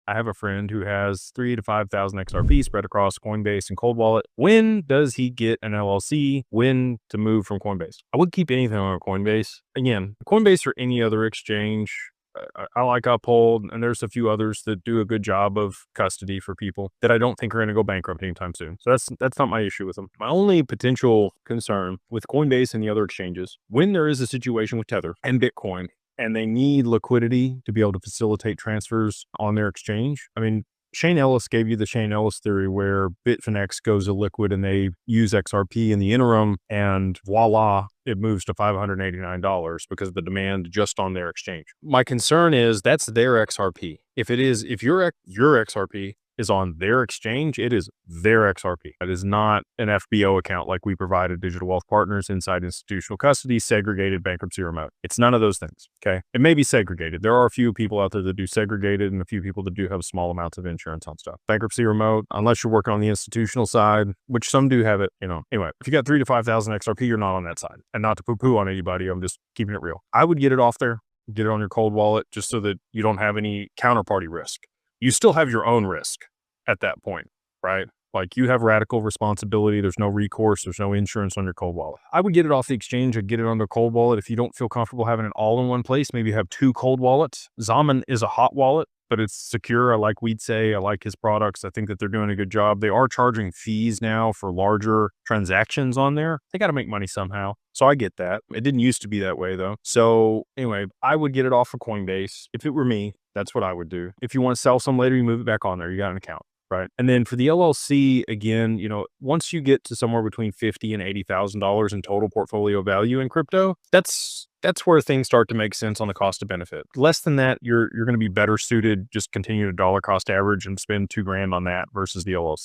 I have a friend who has 3 to 5,000 XRP spread across Coinbase and Cold Wallet. When does he get an LLC? When to move from Coinbase? I would keep anything on Coinbase. Again, Coinbase or any other exchange, I like Uphold, and there's a few others that do a good job of custody for people that I don't think are going to go bankrupt anytime soon. So that's not my issue with them. My only potential concern with Coinbase and the other exchanges, when there is a situation with Tether and Bitcoin, and they need liquidity to be able to facilitate transfers on their exchange. I mean, Shane Ellis gave you the Shane Ellis theory where Bitfinex goes illiquid and they use XRP in the interim, and voila, it moves to $589 because of the demand just on their exchange. My concern is that's their XRP. If your XRP is on their exchange, it is their XRP. It is not an FBO account like we provide at Digital Wealth Partners inside institutional custody, segregated, bankruptcy remote. It's none of those things, okay? It may be segregated. There are a few people out there that do segregated and a few people that do have small amounts of insurance on stuff. Bankruptcy remote, unless you're working on the institutional side, which some do have it, Anyway, if you got 3 to 5,000 XRP, you're not on that side. And not to poo-poo on anybody, I'm just keeping it real. I would get it off there, get it on your cold wallet, just so that you don't have any counterparty risk. You still have your own risk at that point, right? Like you have radical responsibility. There's no recourse. There's no insurance on your cold wallet. I would get it off the exchange. I'd get it on their cold wallet. If you don't feel comfortable having it all in one place, maybe have 2 cold wallets. Zaman is a hot wallet, but it's secure. I like We'd say. I like his products. I think that they're doing a good job. They are charging fees now for larger transactions on there. They got to make money somehow. So I get that. It didn't used to be that way though. So anyway, I would get it off of Coinbase. If it were me, that's what I would do. If you want to sell some later, you move it back on there. You got an account. Right. And then for the LLC, again, once you get to somewhere between $50,000 and $80,000 in total portfolio value in crypto, that's where things start to make sense on the cost to benefit. Less than that, you're going to be better suited, just continue to dollar cost average and spend $2,000 on that versus the LLC.